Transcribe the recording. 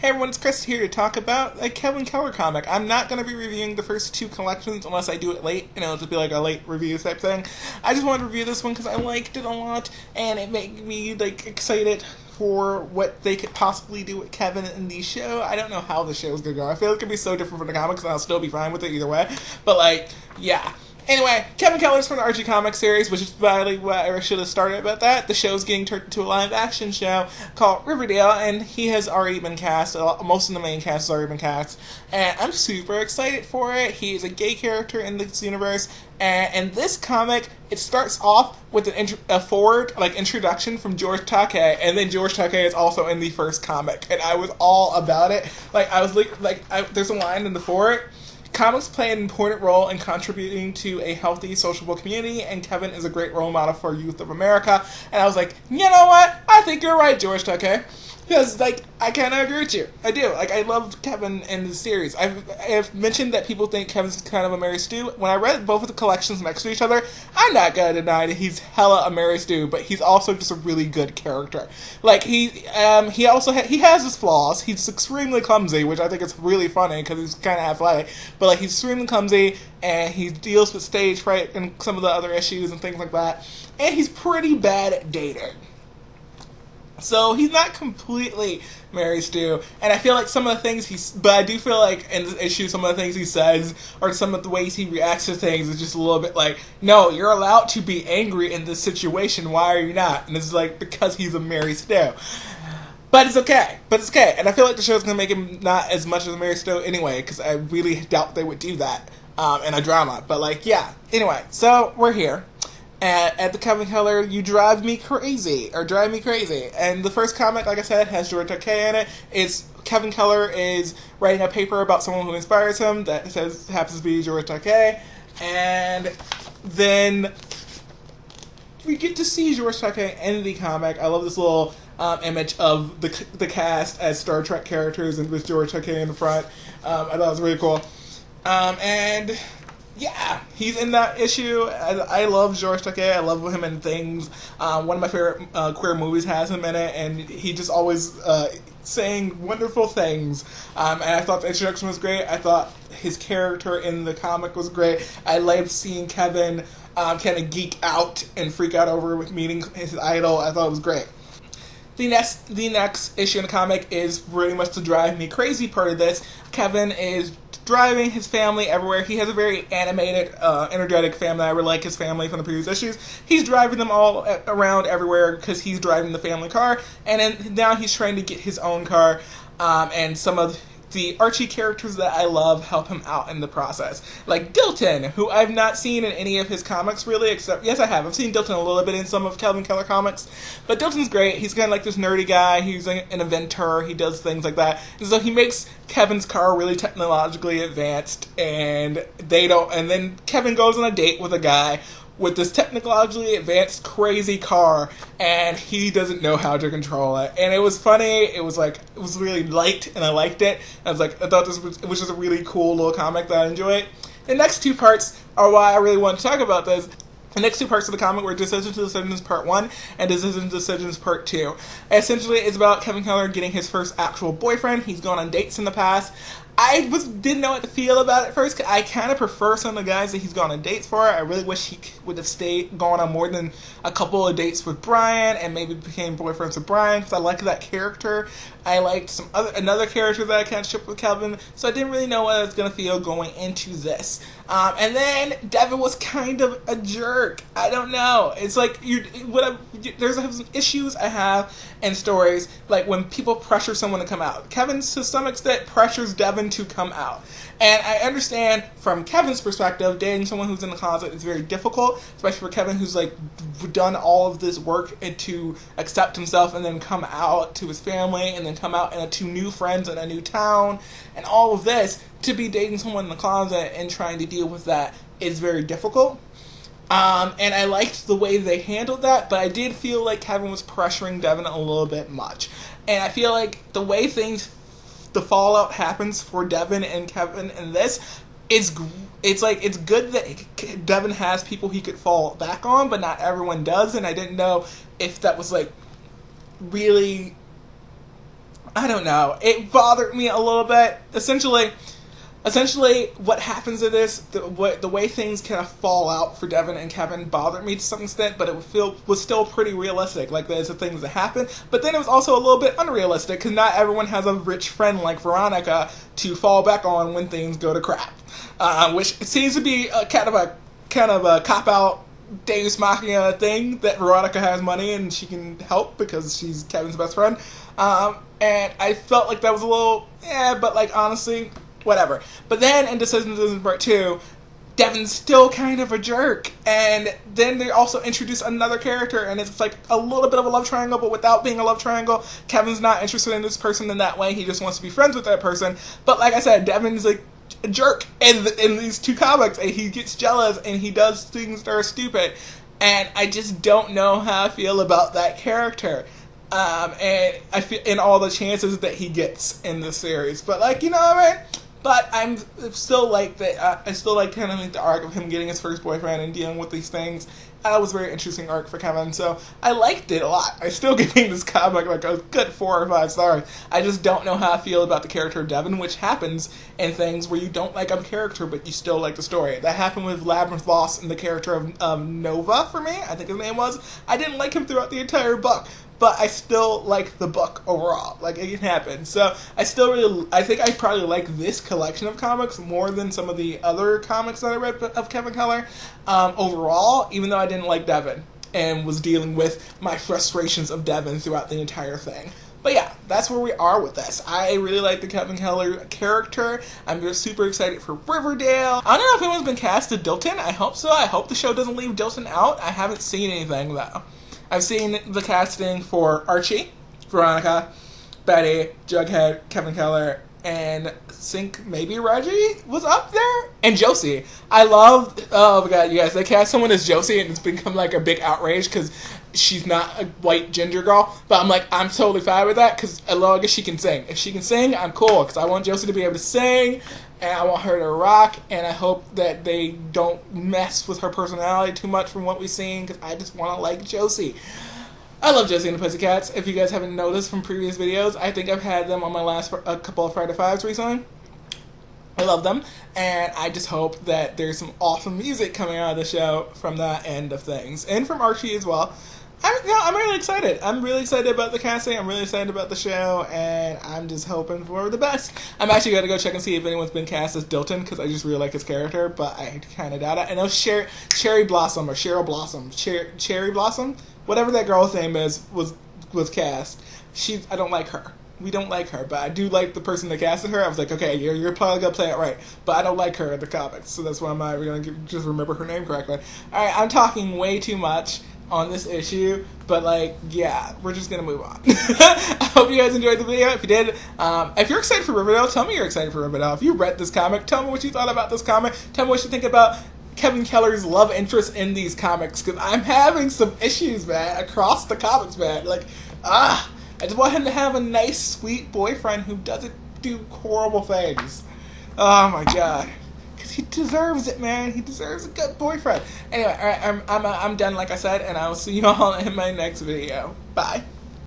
Hey everyone, it's Chris here to talk about a Kevin Keller comic. I'm not going to be reviewing the first two collections unless I do it late, and it'll just be like a late review type thing. I just wanted to review this one because I liked it a lot, and it made me excited for what they could possibly do with Kevin in the show. I don't know how the show's going to go. I feel like it could be so different from the comics, and I'll still be fine with it either way. But yeah. Anyway, Kevin Keller's from the Archie Comics series, which is probably what I should have started about that. The show's getting turned into a live-action show called Riverdale, and he has already been cast. Most of the main cast has already been cast, and I'm super excited for it. He is a gay character in this universe, and in this comic, it starts off with a forward introduction from George Takei, and then George Takei is also in the first comic, and I was all about it. There's a line in the forward. Comics play an important role in contributing to a healthy, sociable community, and Kevin is a great role model for youth of America. And I was like, you know what? I think you're right, George Takei. Because, I kind of agree with you. I do. I love Kevin in the series. I've mentioned that people think Kevin's kind of a Mary Stu. When I read both of the collections next to each other, I'm not going to deny that he's hella a Mary Stu, but he's also just a really good character. He has his flaws. He's extremely clumsy, which I think is really funny because he's kind of athletic. But, he's extremely clumsy, and he deals with stage fright and some of the other issues and things like that. And he's pretty bad at dating. So he's not completely Mary Stu, and I feel like some of the things but I do feel like in this issue, some of the things he says, or some of the ways he reacts to things is just a little bit no, you're allowed to be angry in this situation, why are you not? And it's because he's a Mary Stu. But it's okay. And I feel like the show's going to make him not as much of a Mary Stu anyway, because I really doubt they would do that in a drama. But yeah. Anyway, so we're here. At the Kevin Keller, You Drive Me Crazy, And the first comic, like I said, has George Takei in it. It's Kevin Keller is writing a paper about someone who inspires him that happens to be George Takei. And then we get to see George Takei in the comic. I love this little image of the cast as Star Trek characters and with George Takei in the front. I thought it was really cool. And yeah, he's in that issue. I love George Takei. I love him in things. One of my favorite queer movies has him in it, and he just always saying wonderful things. And I thought the introduction was great. I thought his character in the comic was great. I loved seeing Kevin kind of geek out and freak out over meeting his idol. I thought it was great. The next issue in the comic is pretty much the drive me crazy part of this. Kevin is driving his family everywhere. He has a very animated, energetic family. I really like his family from the previous issues. He's driving them all around everywhere because he's driving the family car, and then now he's trying to get his own car, and some of the Archie characters that I love help him out in the process. Like Dilton, who I've not seen in any of his comics really, except, yes I have. I've seen Dilton a little bit in some of Kevin Keller comics, but Dilton's great. He's kind of like this nerdy guy. He's an inventor. He does things like that. And so he makes Kevin's car really technologically advanced, and then Kevin goes on a date with a guy with this technologically advanced crazy car, and he doesn't know how to control it. And it was funny. It was really light, and I liked it. I thought it was just a really cool little comic that I enjoyed. The next two parts are why I really want to talk about this. The next two parts of the comic were Decisions to Decisions Part 1 and Decisions to Decisions Part 2. Essentially, it's about Kevin Keller getting his first actual boyfriend. He's gone on dates in the past. I didn't know what to feel about it first. I kind of prefer some of the guys that he's gone on dates for. I really wish he would have gone on more than a couple of dates with Brian and maybe became boyfriends with Brian because I like that character. I liked another character that I can't ship with Kevin, so I didn't really know what I was going to feel going into this. And then Devin was kind of a jerk. I don't know. It's there's some issues I have in stories, like when people pressure someone to come out. Kevin, to some extent, pressures Devin to come out. And I understand from Kevin's perspective, dating someone who's in the closet is very difficult, especially for Kevin who's done all of this work to accept himself and then come out to his family and then come out to new friends in a new town and all of this. To be dating someone in the closet and trying to deal with that is very difficult. And I liked the way they handled that, but I did feel like Kevin was pressuring Devin a little bit much. And I feel like the way the fallout happens for Devin and Kevin in this, it's good that Devin has people he could fall back on, but not everyone does, and I didn't know if that was really I don't know. It bothered me a little bit. Essentially, what happens in this, the way things kind of fall out for Devin and Kevin bothered me to some extent, but it was still pretty realistic. Like, there's the things that happen, but then it was also a little bit unrealistic, because not everyone has a rich friend like Veronica to fall back on when things go to crap. Which seems to be kind of a cop-out Deus Machina thing, that Veronica has money and she can help because she's Kevin's best friend. And I felt like that was a little, but like, honestly, whatever. But then in Decision Part 2, Devin's still kind of a jerk, and then they also introduce another character, and it's like a little bit of a love triangle, but without being a love triangle. Kevin's not interested in this person in that way, he just wants to be friends with that person. But like I said, Devin's like a jerk in these two comics, and he gets jealous, and he does things that are stupid, and I just don't know how I feel about that character. And I feel in all the chances that he gets in the series, but like, you know what I mean? But I'm still like that. I still like kind of like the arc of him getting his first boyfriend and dealing with these things. That was a very interesting arc for Kevin, so I liked it a lot. I still giving this comic like a good 4 or 5 stars. I just don't know how I feel about the character of Devin, which happens in things where you don't like a character but you still like the story. That happened with Labyrinth Lost and the character of Nova for me. I think his name was. I didn't like him throughout the entire book, but I still like the book overall. Like, it can happen. So I think I probably like this collection of comics more than some of the other comics that I read of Kevin Keller overall, even though I didn't like Devin and was dealing with my frustrations of Devin throughout the entire thing. But yeah, that's where we are with this. I really like the Kevin Keller character. I'm just super excited for Riverdale. I don't know if anyone's been cast to Dilton. I hope so. I hope the show doesn't leave Dilton out. I haven't seen anything, though. I've seen the casting for Archie, Veronica, Betty, Jughead, Kevin Keller, and I think maybe Reggie was up there? And Josie. Oh my god, you guys, they cast someone as Josie and it's become like a big outrage because she's not a white ginger girl. But I'm like, I'm totally fine with that because as long as she can sing. If she can sing, I'm cool because I want Josie to be able to sing and I want her to rock, and I hope that they don't mess with her personality too much from what we've seen because I just want to like Josie. I love Josie and the Pussycats. If you guys haven't noticed from previous videos, I think I've had them on my last a couple of Friday Fives recently. I love them, and I just hope that there's some awesome music coming out of the show from that end of things, and from Archie as well. I'm really excited. I'm really excited about the casting. I'm really excited about the show, and I'm just hoping for the best. I'm actually going to go check and see if anyone's been cast as Dilton, because I just really like his character, but I kind of doubt it. I know Cherry Blossom, or Cheryl Blossom, Cherry Blossom, whatever that girl's name is, was cast. I don't like her. We don't like her, but I do like the person that casted her. I was like, okay, you're probably going to play it right, but I don't like her in the comics, so that's why I'm not going to just remember her name correctly. Alright, I'm talking way too much on this issue, but like, yeah, we're just gonna move on. I hope you guys enjoyed the video. If you did, if you're excited for Riverdale, tell me you're excited for Riverdale. If you read this comic, tell me what you thought about this comic. Tell me what you think about Kevin Keller's love interest in these comics, because I'm having some issues, man, across the comics, man. Like, I just want him to have a nice, sweet boyfriend who doesn't do horrible things. Oh my god. He deserves it, man. He deserves a good boyfriend. Anyway, alright, I'm done, like I said, and I will see you all in my next video. Bye.